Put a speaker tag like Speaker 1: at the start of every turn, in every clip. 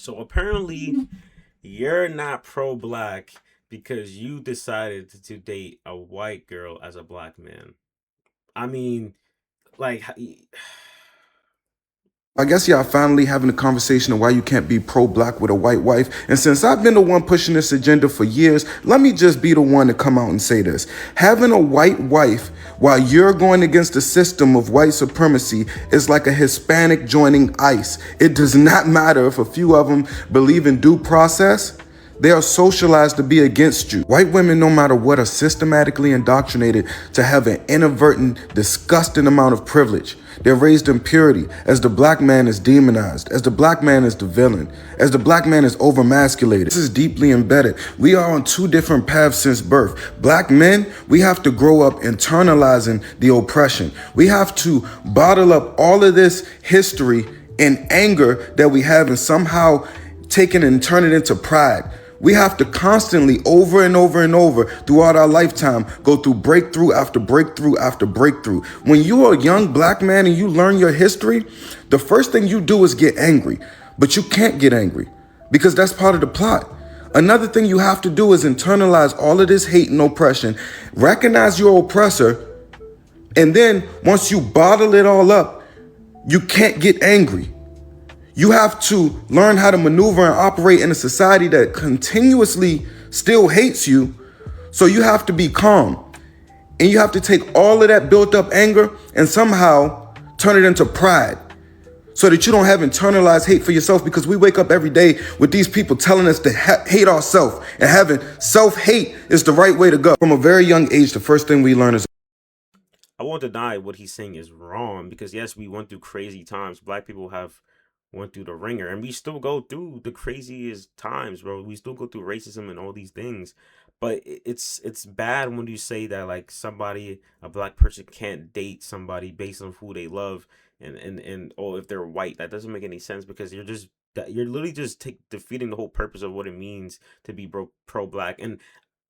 Speaker 1: So apparently, you're not pro-black because you decided to date a white girl as a black man. I mean, like,
Speaker 2: I guess y'all finally having a conversation of why you can't be pro-black with a white wife. And since I've been the one pushing this agenda for years, let me just be the one to come out and say this. Having a white wife while you're going against the system of white supremacy is like a Hispanic joining ICE. It does not matter if a few of them believe in due process. They are socialized to be against you. White women, no matter what, are systematically indoctrinated to have an inadvertent, disgusting amount of privilege. They're raised in purity, as the black man is demonized, as the black man is the villain, as the black man is overmasculated. This is deeply embedded. We are on two different paths since birth. Black men, we have to grow up internalizing the oppression. We have to bottle up all of this history and anger that we have and somehow take it and turn it into pride. We have to constantly, over and over and over, throughout our lifetime, go through breakthrough after breakthrough after breakthrough. When you are a young black man and you learn your history, the first thing you do is get angry. But you can't get angry because that's part of the plot. Another thing you have to do is internalize all of this hate and oppression, recognize your oppressor, and then once you bottle it all up, you can't get angry. You have to learn how to maneuver and operate in a society that continuously still hates you. So you have to be calm. And you have to take all of that built up anger and somehow turn it into pride so that you don't have internalized hate for yourself, because we wake up every day with these people telling us to hate ourselves, and having self-hate is the right way to go. From a very young age, the first thing we learn is
Speaker 1: I won't deny what he's saying is wrong because yes, we went through crazy times. Black people have went through the ringer, and we still go through the craziest times, bro. We still go through racism and all these things. But it's bad when you say that like somebody, a black person, can't date somebody based on who they love, and or if they're white. That doesn't make any sense because you're literally just defeating the whole purpose of what it means to be pro black. And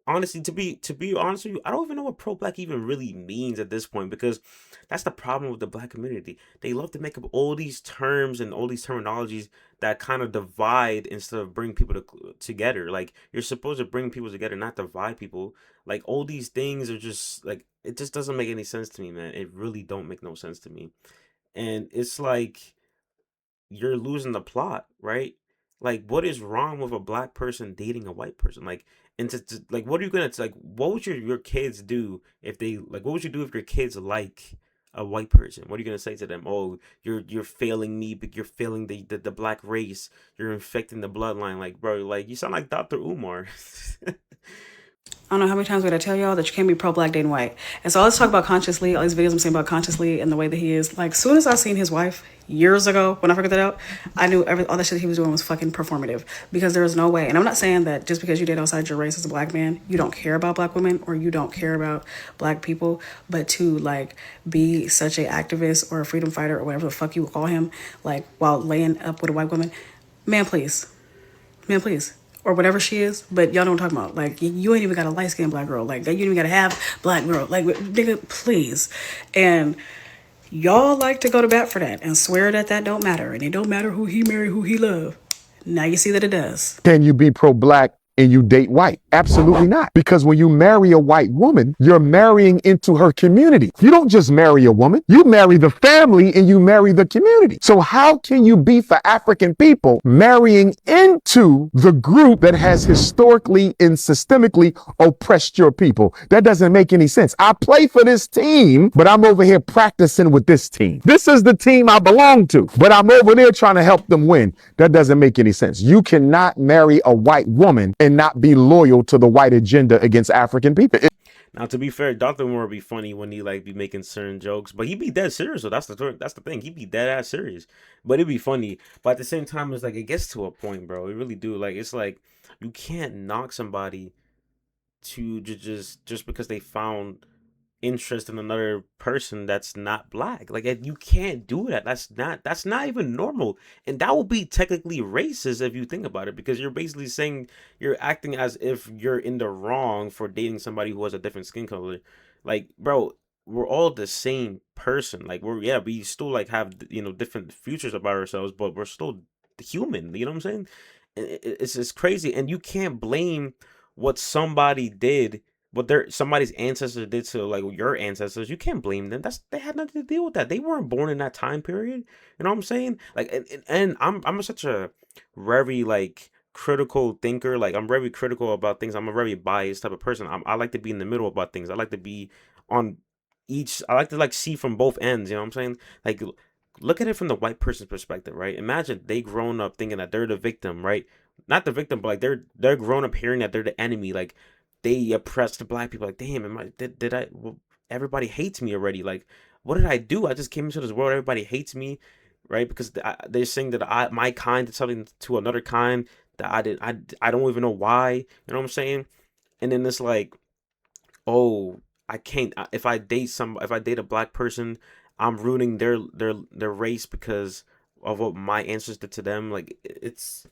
Speaker 1: honestly, to be honest with you, I don't even know what pro black even really means at this point because that's the problem with the black community. They love to make up all these terms and all these terminologies that kind of divide instead of bring people together. Like you're supposed to bring people together, not divide people. Like all these things are just like it just doesn't make any sense to me, man. It really don't make no sense to me. And it's like you're losing the plot, right? Like, what is wrong with a black person dating a white person? Like, and like, what are you gonna like? What would your kids do if they like? What would you do if your kids like a white person? What are you gonna say to them? Oh, you're failing me, but you're failing the black race. You're infecting the bloodline. Like, bro, like you sound like Dr. Umar.
Speaker 3: I don't know how many times would I tell y'all that you can't be pro-black dating white. And so let's talk about consciously, all these videos I'm saying about consciously and the way that he is. Like, soon as I seen his wife years ago, when I figured that out, I knew all that shit he was doing was fucking performative. Because there is no way. And I'm not saying that just because you date outside your race as a black man, you don't care about black women or you don't care about black people. But to, like, be such a activist or a freedom fighter or whatever the fuck you would call him, like, while laying up with a white woman, man, please. Man, please. Or whatever she is, but y'all know what I'm talking about. Like, you ain't even got a light skinned black girl. Like, you ain't even got to have black girl. Like, nigga, please. And y'all like to go to bat for that and swear that that don't matter. And it don't matter who he marry, who he love. Now you see that it does.
Speaker 4: Can you be pro-black and you date white? Absolutely not. Because when you marry a white woman, you're marrying into her community. You don't just marry a woman, you marry the family and you marry the community. So how can you be for African people marrying into the group that has historically and systemically oppressed your people? That doesn't make any sense. I play for this team, but I'm over here practicing with this team. This is the team I belong to, but I'm over there trying to help them win. That doesn't make any sense. You cannot marry a white woman and not be loyal to the white agenda against African people.
Speaker 1: Now, to be fair, Dr. Umar would be funny when he like be making certain jokes, but he be dead serious. So that's the thing. He be dead ass serious, but it'd be funny. But at the same time, it's like it gets to a point, bro. It really do. Like it's like you can't knock somebody to just because they found interest in another person that's not black. Like you can't do that. That's not even normal, and that would be technically racist if you think about it, because you're basically saying you're acting as if you're in the wrong for dating somebody who has a different skin color. Like, bro, we're all the same person. Like we still like have different futures about ourselves, but we're still human. You know what I'm saying? It's just crazy, and you can't blame what somebody did, what their somebody's ancestors did to like your ancestors. You can't blame them. They had nothing to deal with that. They weren't born in that time period. You know what I'm saying? Like, and I'm such a very like critical thinker. Like, I'm very critical about things. I'm a very biased type of person. I like to be in the middle about things. I like to be on each. I like to like see from both ends. You know what I'm saying? Like, look at it from the white person's perspective, right? Imagine they grown up thinking that they're the victim, right? Not the victim, but like they're grown up hearing that they're the enemy. Like, they oppressed the black people. Like, damn, did I? Well, everybody hates me already. Like, what did I do? I just came into this world. Everybody hates me, right? Because they're saying that my kind did something to another kind that I did. I don't even know why. You know what I'm saying? And then it's like, oh, I can't. If I date a black person, I'm ruining their race because of what my ancestors did to them. Like, it's,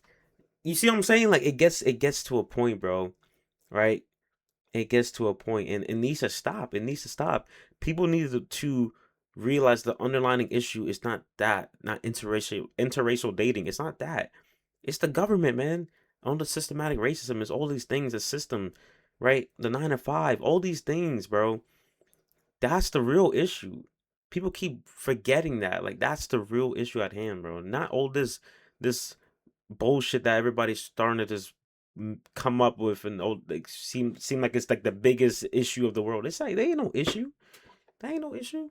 Speaker 1: you see what I'm saying? Like, it gets to a point, bro. Right? It gets to a point, and it needs to stop. It needs to stop. People need to realize the underlying issue is not that, not interracial dating. It's not that. It's the government, man. All the systematic racism is all these things, the system, right? The 9 to 5, all these things, bro. That's the real issue. People keep forgetting that. Like, that's the real issue at hand, bro. Not all this bullshit that everybody's starting to just come up with, and like seem like it's like the biggest issue of the world. It's like, they ain't no issue. That ain't no issue.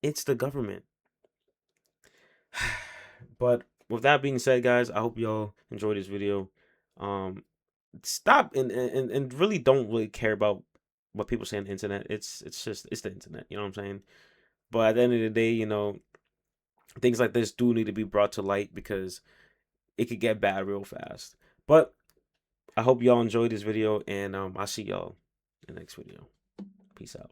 Speaker 1: It's the government. But with that being said, guys, I hope y'all enjoyed this video. Um, Stop and really don't really care about what people say on the internet. It's just, it's the internet. You know what I'm saying? But at the end of the day, things like this do need to be brought to light because it could get bad real fast. But I hope y'all enjoyed this video, and I'll see y'all in the next video. Peace out.